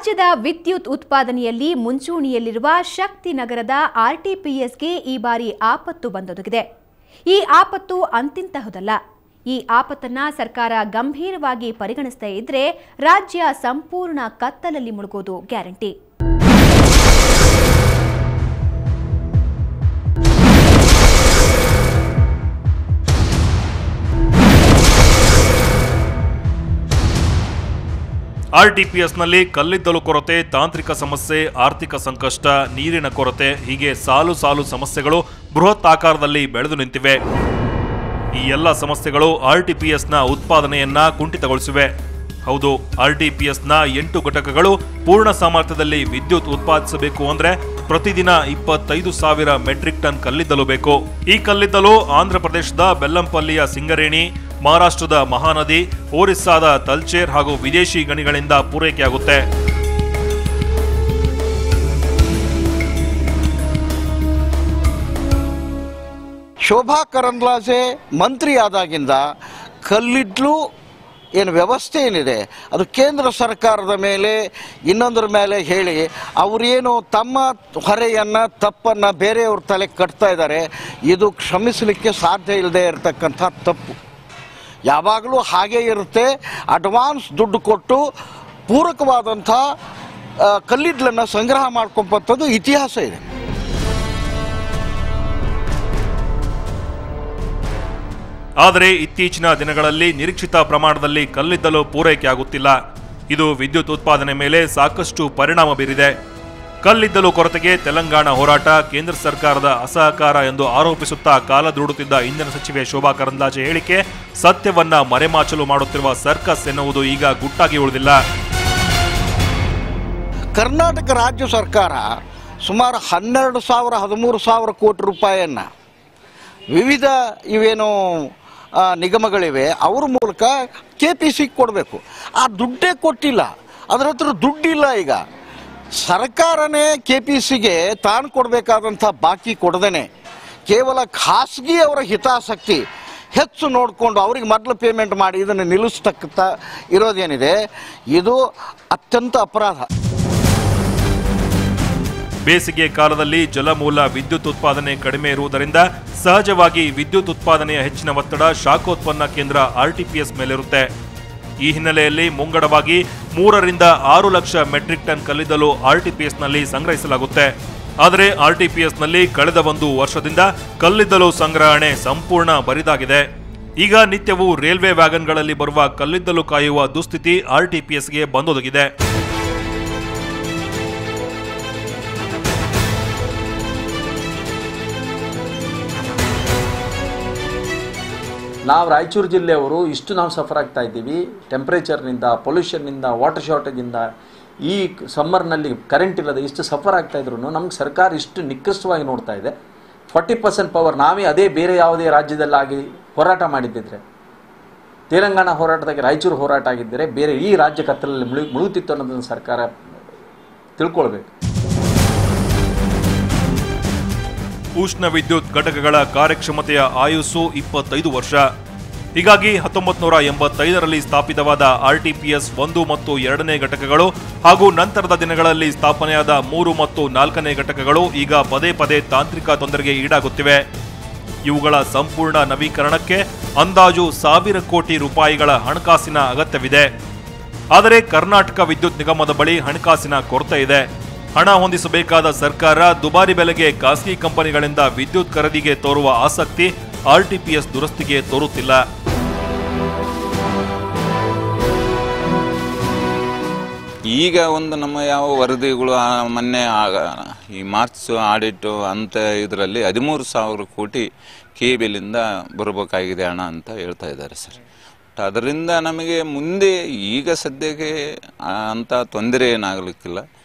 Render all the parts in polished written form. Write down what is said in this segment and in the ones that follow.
ರಾಜ್ಯದ ವಿದ್ಯುತ್ ಉತ್ಪಾದನೆಯಲ್ಲಿ ಮುಂಚೂಣಿಯಲ್ಲಿರುವ ಶಕ್ತಿನಗರದ ಆರ್ಟಿಪಿಎಸ್ಗೆ ಈ ಬಾರಿ ಆಪತ್ತು ಬಂದೊದಗಿದೆ. ಈ ಆಪತ್ತು ಅಂತಿಂತಹುದಲ್ಲ. ಈ ಆಪತ್ತನ್ನ ಸರ್ಕಾರ ಗಂಭೀರವಾಗಿ ಪರಿಗಣಿಸದೇ ಇದ್ರೆ ರಾಜ್ಯ ಸಂಪೂರ್ಣ ಕತ್ತಲಲ್ಲಿ ಮುಳುಗೋದು ಗ್ಯಾರಂಟಿ. ಆರ್ಟಿಪಿಎಸ್ನಲ್ಲಿ ಕಲ್ಲಿದ್ದಲು ಕೊರತೆ, ತಾಂತ್ರಿಕ ಸಮಸ್ಯೆ, ಆರ್ಥಿಕ ಸಂಕಷ್ಟ, ನೀರಿನ ಕೊರತೆ ಹೀಗೆ ಸಾಲು ಸಾಲು ಸಮಸ್ಯೆಗಳು ಬೃಹತ್ ಆಕಾರದಲ್ಲಿ ಬೆಳೆದು ನಿಂತಿವೆ. ಈ ಎಲ್ಲ ಸಮಸ್ಯೆಗಳು ಆರ್ಟಿಪಿಎಸ್ನ ಉತ್ಪಾದನೆಯನ್ನ ಕುಂಠಿತಗೊಳಿಸಿವೆ. ಹೌದು, ಆರ್ಟಿಪಿಎಸ್ನ 8 ಘಟಕಗಳು ಪೂರ್ಣ ಸಾಮರ್ಥ್ಯದಲ್ಲಿ ವಿದ್ಯುತ್ ಉತ್ಪಾದಿಸಬೇಕು ಅಂದ್ರೆ ಪ್ರತಿದಿನ 25,000 ಮೆಟ್ರಿಕ್ ಟನ್ ಕಲ್ಲಿದ್ದಲು ಬೇಕು. ಈ ಕಲ್ಲಿದ್ದಲು ಆಂಧ್ರಪ್ರದೇಶದ ಬೆಲ್ಲಂಪಲ್ಲಿಯ ಸಿಂಗರೇಣಿ, ಮಹಾರಾಷ್ಟ್ರದ ಮಹಾನದಿ, ಒರಿಸ್ಸಾದ ತಲ್ಚೇರ್ ಹಾಗೂ ವಿದೇಶಿ ಗಣಿಗಳಿಂದ ಪೂರೈಕೆಯಾಗುತ್ತೆ. ಶೋಭಾ ಕರಂದ್ಲಾಜೆ ಮಂತ್ರಿ ಆದಾಗಿಂದ ಕಲ್ಲಿದ್ದಲು ಏನು ವ್ಯವಸ್ಥೆ ಏನಿದೆ ಅದು ಕೇಂದ್ರ ಸರ್ಕಾರದ ಮೇಲೆ ಇನ್ನೊಂದರ ಮೇಲೆ ಹೇಳಿ ಅವರೇನು ತಮ್ಮ ಹೊರೆಯನ್ನು ತಪ್ಪನ್ನು ಬೇರೆಯವ್ರ ತಲೆ ಕಟ್ತಾ ಇದ್ದಾರೆ. ಇದು ಕ್ಷಮಿಸಲಿಕ್ಕೆ ಸಾಧ್ಯ ಇಲ್ಲದೆ ಇರತಕ್ಕಂಥ ತಪ್ಪು. ಯಾವಾಗಲೂ ಹಾಗೇ ಇರುತ್ತೆ. ಅಡ್ವಾನ್ಸ್ ದುಡ್ಡು ಕೊಟ್ಟು ಪೂರಕವಾದಂಥ ಕಲ್ಲಿದ್ದಲನ್ನು ಸಂಗ್ರಹ ಮಾಡ್ಕೊಂಬಂಥದ್ದು ಇತಿಹಾಸ ಇದೆ. ಆದರೆ ಇತ್ತೀಚಿನ ದಿನಗಳಲ್ಲಿ ನಿರೀಕ್ಷಿತ ಪ್ರಮಾಣದಲ್ಲಿ ಕಲ್ಲಿದ್ದಲು ಪೂರೈಕೆಯಾಗುತ್ತಿಲ್ಲ. ಇದು ವಿದ್ಯುತ್ ಉತ್ಪಾದನೆ ಮೇಲೆ ಸಾಕಷ್ಟು ಪರಿಣಾಮ ಬೀರಿದೆ. ಕಲ್ಲಿದ್ದಲು ಕೊರತೆಗೆ ತೆಲಂಗಾಣ ಹೋರಾಟ, ಕೇಂದ್ರ ಸರ್ಕಾರದ ಅಸಹಕಾರ ಎಂದು ಆರೋಪಿಸುತ್ತಾ ಕಾಲ ದೂಡುತ್ತಿದ್ದ ಇಂಧನ ಸಚಿವೆ ಶೋಭಾ ಕರಂದ್ಲಾಜೆ ಹೇಳಿಕೆ ಸತ್ಯವನ್ನ ಮರೆಮಾಚಲು ಮಾಡುತ್ತಿರುವ ಸರ್ಕಸ್ ಎನ್ನುವುದು ಈಗ ಗುಟ್ಟಾಗಿ ಉಳಿದಿಲ್ಲ. ಕರ್ನಾಟಕ ರಾಜ್ಯ ಸರ್ಕಾರ ಸುಮಾರು 12,000-13,000 ಕೋಟಿ ರೂಪಾಯಿಯನ್ನು ವಿವಿಧ ಇವೇನು ನಿಗಮಗಳಿವೆ ಅವ್ರ ಮೂಲಕ KPCಗೆ ಕೊಡಬೇಕು. ಆ ದುಡ್ಡೇ ಕೊಟ್ಟಿಲ್ಲ. ಅದರ ಹತ್ರ ದುಡ್ಡಿಲ್ಲ. ಈಗ ಸರ್ಕಾರನೇ KPCಗೆ ತಾನು ಕೊಡಬೇಕಾದಂಥ ಬಾಕಿ ಕೊಡದೇನೆ ಕೇವಲ ಖಾಸಗಿ ಅವರ ಹಿತಾಸಕ್ತಿ ಹೆಚ್ಚು ನೋಡಿಕೊಂಡು ಅವ್ರಿಗೆ ಮೊದಲು ಪೇಮೆಂಟ್ ಮಾಡಿ ಇದನ್ನು ನಿಲ್ಲಿಸ್ತಕ್ಕ ಇರೋದೇನಿದೆ ಇದು ಅತ್ಯಂತ ಅಪರಾಧ. ಬೇಸಿಗೆ ಕಾಲದಲ್ಲಿ ಜಲಮೂಲ ವಿದ್ಯುತ್ ಉತ್ಪಾದನೆ ಕಡಿಮೆ ಇರುವುದರಿಂದ ಸಹಜವಾಗಿ ವಿದ್ಯುತ್ ಉತ್ಪಾದನೆಯ ಹೆಚ್ಚಿನ ಒತ್ತಡ ಶಾಖೋತ್ಪನ್ನ ಕೇಂದ್ರ ಆರ್ಟಿಪಿಎಸ್ ಮೇಲಿರುತ್ತೆ. ಈ ಹಿನ್ನೆಲೆಯಲ್ಲಿ ಮುಂಗಡವಾಗಿ 3 ರಿಂದ 6 ಲಕ್ಷ ಮೆಟ್ರಿಕ್ ಟನ್ ಕಲ್ಲಿದ್ದಲು ಆರ್ಟಿಪಿಎಸ್ನಲ್ಲಿ ಸಂಗ್ರಹಿಸಲಾಗುತ್ತೆ. ಆದರೆ ಆರ್ಟಿಪಿಎಸ್ನಲ್ಲಿ ಕಳೆದ 1 ವರ್ಷದಿಂದ ಕಲ್ಲಿದ್ದಲು ಸಂಗ್ರಹಣೆ ಸಂಪೂರ್ಣ ಬರಿದಾಗಿದೆ. ಈಗ ನಿತ್ಯವೂ ರೈಲ್ವೆ ವ್ಯಾಗನ್ಗಳಲ್ಲಿ ಬರುವ ಕಲ್ಲಿದ್ದಲು ಕಾಯುವ ದುಸ್ಥಿತಿ ಆರ್ಟಿಪಿಎಸ್ಗೆ ಬಂದೊದಗಿದೆ. ನಾವು ರಾಯಚೂರು ಜಿಲ್ಲೆಯವರು ಇಷ್ಟು ನಾವು ಸಫರ್ ಆಗ್ತಾ ಇದ್ದೀವಿ. ಟೆಂಪ್ರೇಚರ್ನಿಂದ, ಪೊಲ್ಯೂಷನ್ನಿಂದ, ವಾಟರ್ ಶಾರ್ಟೇಜಿಂದ, ಈ ಸಮ್ಮರ್ನಲ್ಲಿ ಕರೆಂಟ್ ಇಲ್ಲದೆ ಇಷ್ಟು ಸಫರ್ ಆಗ್ತಾ ಇದ್ರು ನಮ್ಗೆ ಸರ್ಕಾರ ಇಷ್ಟು ನಿಕೃಷ್ಟವಾಗಿ ನೋಡ್ತಾ ಇದೆ. 40% ಪವರ್ ನಾವೇ ಅದೇ ಬೇರೆ ಯಾವುದೇ ರಾಜ್ಯದಲ್ಲಾಗಿ ಹೋರಾಟ ಮಾಡಿದ್ದಿದ್ರೆ, ತೆಲಂಗಾಣ ಹೋರಾಟದಾಗೆ ರಾಯಚೂರು ಹೋರಾಟ ಆಗಿದ್ದರೆ ಬೇರೆ ಈ ರಾಜ್ಯ ಕತ್ತಲಲ್ಲಿ ಮುಳುಗುತ್ತಿತ್ತು ಅನ್ನೋದನ್ನು ಸರ್ಕಾರ ತಿಳ್ಕೊಳ್ಬೇಕು. ಉಷ್ಣ ವಿದ್ಯುತ್ ಘಟಕಗಳ ಕಾರ್ಯಕ್ಷಮತೆಯ ಆಯುಸ್ಸು 25 ವರ್ಷ. ಹೀಗಾಗಿ 1985ರಲ್ಲಿ ಸ್ಥಾಪಿತವಾದ ಆರ್ಟಿಪಿಎಸ್ 1 ಮತ್ತು 2ನೇ ಘಟಕಗಳು ಹಾಗೂ ನಂತರದ ದಿನಗಳಲ್ಲಿ ಸ್ಥಾಪನೆಯಾದ 3 ಮತ್ತು 4ನೇ ಘಟಕಗಳು ಈಗ ಪದೇ ಪದೇ ತಾಂತ್ರಿಕ ತೊಂದರೆಗೆ ಈಡಾಗುತ್ತಿವೆ. ಇವುಗಳ ಸಂಪೂರ್ಣ ನವೀಕರಣಕ್ಕೆ ಅಂದಾಜು 1,000 ಕೋಟಿ ರೂಪಾಯಿಗಳ ಹಣಕಾಸಿನ ಅಗತ್ಯವಿದೆ. ಆದರೆ ಕರ್ನಾಟಕ ವಿದ್ಯುತ್ ನಿಗಮದ ಬಳಿ ಹಣಕಾಸಿನ ಕೊರತೆ ಇದೆ. ಹಣ ಹೊಂದಿಸಬೇಕಾದ ಸರ್ಕಾರ ದುಬಾರಿ ಬೆಲೆಗೆ ಖಾಸಗಿ ಕಂಪನಿಗಳಿಂದ ವಿದ್ಯುತ್ ಖರೀದಿಗೆ ತೋರುವ ಆಸಕ್ತಿ ಆರ್ಟಿಪಿಎಸ್ ದುರಸ್ತಿಗೆ ತೋರುತ್ತಿಲ್ಲ. ಈಗ ಒಂದು ನಮ್ಮ ಯಾವ ವರದಿಗಳು ಮೊನ್ನೆ ಈ ಮಾರ್ಚ್ ಆಡಿಟ್ ಅಂತ ಇದರಲ್ಲಿ 13,000 ಕೋಟಿ KBLinದ ಬರಬೇಕಾಗಿದೆ ಹಣ ಅಂತ ಹೇಳ್ತಾ ಇದ್ದಾರೆ ಸರ್. ಅದರಿಂದ ನಮಗೆ ಮುಂದೆ ಈಗ ಸದ್ಯಕ್ಕೆ ಅಂತ ತೊಂದರೆ ಏನಾಗಲಿಕ್ಕಿಲ್ಲ.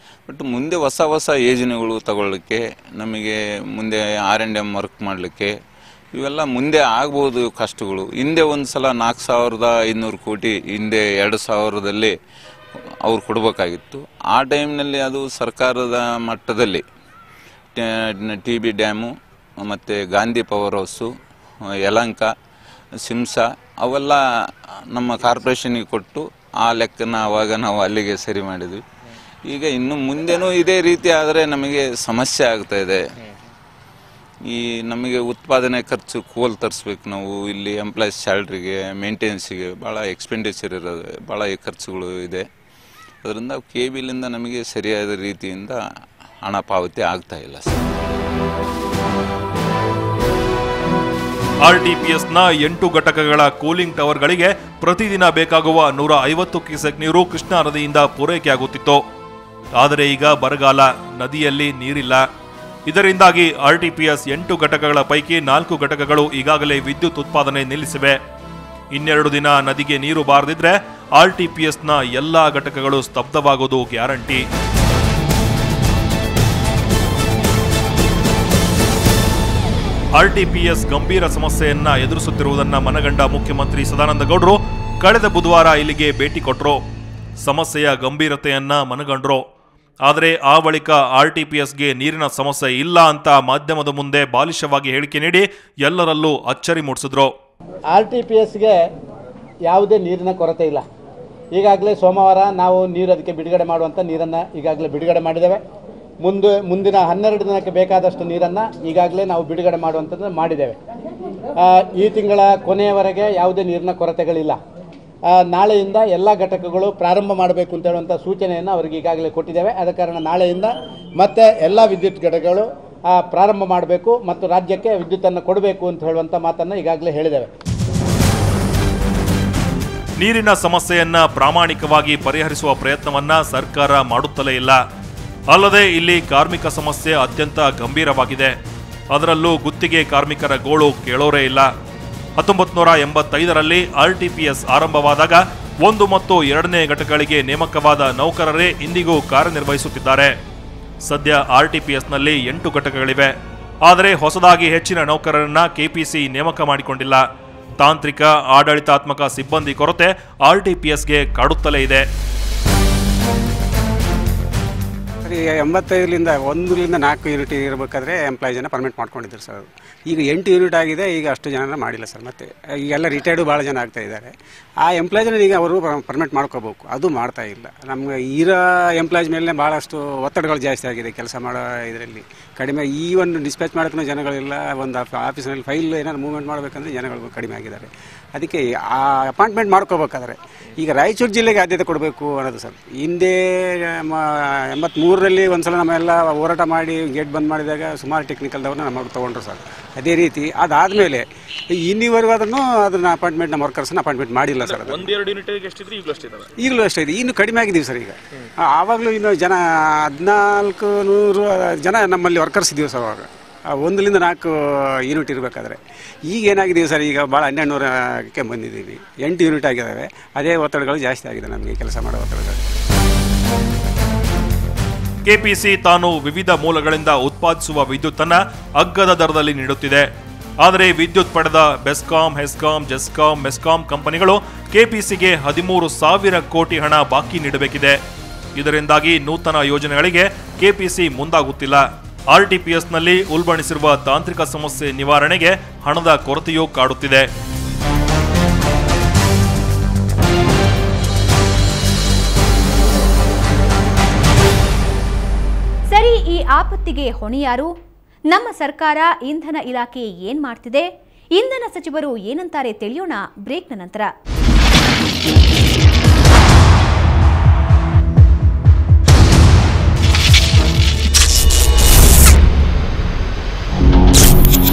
ಬಟ್ ಮುಂದೆ ಹೊಸ ಯೋಜನೆಗಳು ತಗೊಳ್ಳಿಕ್ಕೆ, ನಮಗೆ ಮುಂದೆ R&M ವರ್ಕ್ ಮಾಡಲಿಕ್ಕೆ ಇವೆಲ್ಲ ಮುಂದೆ ಆಗ್ಬೋದು ಕಷ್ಟಗಳು. ಹಿಂದೆ ಒಂದು ಸಲ 4,500 ಕೋಟಿ ಹಿಂದೆ 2000ರಲ್ಲಿ ಅವ್ರು ಕೊಡಬೇಕಾಗಿತ್ತು. ಆ ಟೈಮ್ನಲ್ಲಿ ಅದು ಸರ್ಕಾರದ ಮಟ್ಟದಲ್ಲಿ TB ಡ್ಯಾಮು ಮತ್ತು ಗಾಂಧಿ ಪವರ್ ಹೌಸು, ಯಲಹಂಕ, ಸಿಮ್ಸಾ ಅವೆಲ್ಲ ನಮ್ಮ ಕಾರ್ಪೊರೇಷನ್ಗೆ ಕೊಟ್ಟು ಆ ಲೆಕ್ಕನ ಆವಾಗ ನಾವು ಅಲ್ಲಿಗೆ ಸರಿ ಮಾಡಿದ್ವಿ. ಈಗ ಇನ್ನು ಮುಂದೆನೂ ಇದೇ ರೀತಿ ಆದರೆ ನಮಗೆ ಸಮಸ್ಯೆ ಆಗ್ತಾ ಇದೆ. ಈ ನಮಗೆ ಉತ್ಪಾದನೆ ಖರ್ಚು ಕೋಲ್ ತರಿಸ್ಬೇಕು ನಾವು, ಇಲ್ಲಿ ಎಂಪ್ಲಾಯೀಸ್ ಸ್ಯಾಲ್ರಿಗೆ ಮೇಂಟೆನೆನ್ಸಿಗೆ ಭಾಳ ಎಕ್ಸ್ಪೆಂಡಿಚರ್ ಇರೋದು, ಭಾಳ ಖರ್ಚುಗಳು ಇದೆ. ಅದರಿಂದ KBLinದ ನಮಗೆ ಸರಿಯಾದ ರೀತಿಯಿಂದ ಹಣ ಪಾವತಿ ಆಗ್ತಾ ಇಲ್ಲ ಸರ್. RTPSನ 8 ಘಟಕಗಳ ಕೂಲಿಂಗ್ ಟವರ್ಗಳಿಗೆ ಪ್ರತಿದಿನ ಬೇಕಾಗುವ 150 ಕ್ಯೂಸೆಕ್ ನೀರು ಕೃಷ್ಣಾ ನದಿಯಿಂದ ಪೂರೈಕೆಯಾಗುತ್ತಿತ್ತು. ಆದರೆ ಈಗ ಬರಗಾಲ, ನದಿಯಲ್ಲಿ ನೀರಿಲ್ಲ. ಇದರಿಂದಾಗಿ RTPS 8 ಘಟಕಗಳ ಪೈಕಿ 4 ಘಟಕಗಳು ಈಗಾಗಲೇ ವಿದ್ಯುತ್ ಉತ್ಪಾದನೆ ನಿಲ್ಲಿಸಿವೆ. ಇನ್ನೆರಡು ದಿನ ನದಿಗೆ ನೀರು ಬಾರದಿದ್ರೆ RTPSನ ಎಲ್ಲಾ ಘಟಕಗಳು ಸ್ತಬ್ಧವಾಗೋದು ಗ್ಯಾರಂಟಿ. RTPS ಗಂಭೀರ ಸಮಸ್ಯೆಯನ್ನ ಎದುರಿಸುತ್ತಿರುವುದನ್ನ ಮನಗಂಡ ಮುಖ್ಯಮಂತ್ರಿ ಸದಾನಂದ ಗೌಡರು ಕಳೆದ ಬುಧವಾರ ಇಲ್ಲಿಗೆ ಭೇಟಿ ಕೊಟ್ಟರು. ಸಮಸ್ಯೆಯ ಗಂಭೀರತೆಯನ್ನ ಮನಗಂಡ್ರು. ಆದರೆ ಆ ಬಳಿಕ RTPSಗೆ ನೀರಿನ ಸಮಸ್ಯೆ ಇಲ್ಲ ಅಂತ ಮಾಧ್ಯಮದ ಮುಂದೆ ಬಾಲಿಶವಾಗಿ ಹೇಳಿಕೆ ನೀಡಿ ಎಲ್ಲರಲ್ಲೂ ಅಚ್ಚರಿ ಮೂಡಿಸಿದ್ರು. RTPSಗೆ ಯಾವುದೇ ನೀರಿನ ಕೊರತೆ ಇಲ್ಲ. ಈಗಾಗಲೇ ಸೋಮವಾರ ನಾವು ನೀರು ಅದಕ್ಕೆ ಬಿಡುಗಡೆ ಮಾಡುವಂಥ ನೀರನ್ನು ಈಗಾಗಲೇ ಬಿಡುಗಡೆ ಮಾಡಿದ್ದೇವೆ. ಮುಂದಿನ 12 ದಿನಕ್ಕೆ ಬೇಕಾದಷ್ಟು ನೀರನ್ನು ಈಗಾಗಲೇ ನಾವು ಬಿಡುಗಡೆ ಮಾಡುವಂಥದ್ದು ಮಾಡಿದ್ದೇವೆ. ಈ ತಿಂಗಳ ಕೊನೆಯವರೆಗೆ ಯಾವುದೇ ನೀರಿನ ಕೊರತೆಗಳಿಲ್ಲ. ನಾಳೆಯಿಂದ ಎಲ್ಲ ಘಟಕಗಳು ಪ್ರಾರಂಭ ಮಾಡಬೇಕು ಅಂತ ಹೇಳುವಂಥ ಸೂಚನೆಯನ್ನು ಅವರಿಗೆ ಈಗಾಗಲೇ ಕೊಟ್ಟಿದ್ದೇವೆ. ಆದ ಕಾರಣ ನಾಳೆಯಿಂದ ಮತ್ತೆ ಎಲ್ಲ ವಿದ್ಯುತ್ ಘಟಕಗಳು ಪ್ರಾರಂಭ ಮಾಡಬೇಕು ಮತ್ತು ರಾಜ್ಯಕ್ಕೆ ವಿದ್ಯುತ್ತನ್ನು ಕೊಡಬೇಕು ಅಂತ ಹೇಳುವಂಥ ಮಾತನ್ನು ಈಗಾಗಲೇ ಹೇಳಿದ್ದೇವೆ. ನೀರಿನ ಸಮಸ್ಯೆಯನ್ನ ಪ್ರಾಮಾಣಿಕವಾಗಿ ಪರಿಹರಿಸುವ ಪ್ರಯತ್ನವನ್ನ ಸರ್ಕಾರ ಮಾಡುತ್ತಲೇ ಇಲ್ಲ. ಅಲ್ಲದೆ ಇಲ್ಲಿ ಕಾರ್ಮಿಕ ಸಮಸ್ಯೆ ಅತ್ಯಂತ ಗಂಭೀರವಾಗಿದೆ. ಅದರಲ್ಲೂ ಗುತ್ತಿಗೆ ಕಾರ್ಮಿಕರ ಗೋಳು ಕೇಳೋರೇ ಇಲ್ಲ. 1985ರಲ್ಲಿ RTPS ಆರಂಭವಾದಾಗ 1 ಮತ್ತು 2ನೇ ಘಟಕಗಳಿಗೆ ನೇಮಕವಾದ ನೌಕರರೇ ಇಂದಿಗೂ ಕಾರ್ಯನಿರ್ವಹಿಸುತ್ತಿದ್ದಾರೆ. ಸದ್ಯ RTPSನಲ್ಲಿ 8 ಘಟಕಗಳಿವೆ. ಆದರೆ ಹೊಸದಾಗಿ ಹೆಚ್ಚಿನ ನೌಕರರನ್ನ KPC ನೇಮಕ ಮಾಡಿಕೊಂಡಿಲ್ಲ. ತಾಂತ್ರಿಕ, ಆಡಳಿತಾತ್ಮಕ ಸಿಬ್ಬಂದಿ ಕೊರತೆ RTPSಗೆ ಕಾಡುತ್ತಲೇ ಇದೆ. 85ರಿಂದ 1ರಿಂದ 4 ಯೂನಿಟ್ ಇರಬೇಕಾದ್ರೆ ಎಂಪ್ಲಾಯೀಸನ್ನು ಪರ್ಮಿಟ್ ಮಾಡ್ಕೊಂಡಿದ್ರು ಸರ್. ಈಗ 8 ಯೂನಿಟ್ ಆಗಿದೆ. ಈಗ ಅಷ್ಟು ಜನ ಮಾಡಿಲ್ಲ ಸರ್. ಮತ್ತೆ ಈಗೆಲ್ಲ ರಿಟೈರ್ಡು ಭಾಳ ಜನ ಆಗ್ತಾ ಇದ್ದಾರೆ. ಆ ಎಂಪ್ಲಾಯೀಸನ್ನು ಈಗ ಅವರು ಪರ್ಮಿಟ್ ಮಾಡ್ಕೋಬೇಕು, ಅದು ಮಾಡ್ತಾ ಇಲ್ಲ. ನಮ್ಗೆ ಇರೋ ಎಂಪ್ಲಾಯೀಸ್ ಮೇಲೆ ಭಾಳಷ್ಟು ಒತ್ತಡಗಳು ಜಾಸ್ತಿ ಆಗಿದೆ. ಕೆಲಸ ಮಾಡೋ ಇದರಲ್ಲಿ ಕಡಿಮೆ. ಈ ಒಂದು ಡಿಸ್ಪ್ಯಾಚ್ ಮಾಡೋಕ್ಕೂ ಜನಗಳಿಲ್ಲ. ಒಂದು ಆಫೀಸ್ನಲ್ಲಿ ಫೈಲ್ ಏನಾದ್ರು ಮೂವ್ಮೆಂಟ್ ಮಾಡಬೇಕಂದ್ರೆ ಜನಗಳು ಕಡಿಮೆ ಆಗಿದ್ದಾರೆ. ಅದಕ್ಕೆ ಆ ಅಪಾಯಿಂಟ್ಮೆಂಟ್ ಮಾಡ್ಕೋಬೇಕಾದ್ರೆ ಈಗ ರಾಯಚೂರು ಜಿಲ್ಲೆಗೆ ಆದ್ಯತೆ ಕೊಡಬೇಕು ಅನ್ನೋದು ಸರ್. ಹಿಂದೆ 83ರಲ್ಲಿ ಒಂದ್ಸಲ ನಮ್ಮೆಲ್ಲ ಹೋರಾಟ ಮಾಡಿ ಗೇಟ್ ಬಂದ್ ಮಾಡಿದಾಗ ಸುಮಾರು ಟೆಕ್ನಿಕಲ್ದವ್ರನ್ನ ನಮಗೆ ತೊಗೊಂಡ್ರು ಸರ್. ಅದೇ ರೀತಿ ಅದಾದಮೇಲೆ ಇನ್ನಿವರೆಗೂ ಅದನ್ನ ಅಪಾಯಿಂಟ್ಮೆಂಟ್ ನಮ್ಮ ವರ್ಕರ್ಸ್ನ ಅಪಾಯಿಂಟ್ಮೆಂಟ್ ಮಾಡಿಲ್ಲ ಸರ್. ಈಗಲೂ ಅಷ್ಟೇ ಇದೆ. ಇನ್ನು ಕಡಿಮೆ ಆಗಿದ್ದೀವಿ ಸರ್. ಈಗ ಆವಾಗಲೂ ಇನ್ನು ಜನ 1400 ಜನ ನಮ್ಮಲ್ಲಿ ವರ್ಕರ್ಸ್ ಇದ್ದೀವಿ ಸರ್. ಅವಾಗ 1ರಿಂದ 4 ಯೂನಿಟ್ ಇರಬೇಕಾದ್ರೆ ಈಗ ಏನಾಗಿದ್ದೀವಿ ಸರ್. ಈಗ ಭಾಳ 1200ಕ್ಕೆ ಬಂದಿದ್ದೀವಿ. 8 ಯೂನಿಟ್ ಆಗಿದ್ದಾವೆ. ಅದೇ ಒತ್ತಡಗಳು ಜಾಸ್ತಿ ಆಗಿದೆ ನಮಗೆ, ಕೆಲಸ ಮಾಡೋ ಒತ್ತಡಗಳು. KPC ತಾನು ವಿವಿಧ ಮೂಲಗಳಿಂದ ಉತ್ಪಾದಿಸುವ ವಿದ್ಯುತ್ತನ್ನ ಅಗ್ಗದ ದರದಲ್ಲಿ ನೀಡುತ್ತಿದೆ. ಆದರೆ ವಿದ್ಯುತ್ ಪಡೆದ ಬೆಸ್ಕಾಂ, ಹೆಸ್ಕಾಂ, ಜೆಸ್ಕಾಂ, ಮೆಸ್ಕಾಂ ಕಂಪನಿಗಳು KPCಗೆ 13,000 ಕೋಟಿ ಹಣ ಬಾಕಿ ನೀಡಬೇಕಿದೆ. ಇದರಿಂದಾಗಿ ನೂತನ ಯೋಜನೆಗಳಿಗೆ KPC ಮುಂದಾಗುತ್ತಿಲ್ಲ. RTPSನಲ್ಲಿ ಉಲ್ಬಣಿಸಿರುವ ತಾಂತ್ರಿಕ ಸಮಸ್ಯೆ ನಿವಾರಣೆಗೆ ಹಣದ ಕೊರತೆಯೂ ಕಾಡುತ್ತಿದೆ. ಸರಿ, ಈ ಆಪತ್ತಿಗೆ ಹೊಣೆಯಾರು? ನಮ್ಮ ಸರ್ಕಾರ, ಇಂಧನ ಇಲಾಖೆ ಏನ್ ಮಾಡ್ತಿದೆ? ಇಂಧನ ಸಚಿವರು ಏನಂತಾರೆ ತಿಳಿಯೋಣ ಬ್ರೇಕ್ನ ನಂತರ.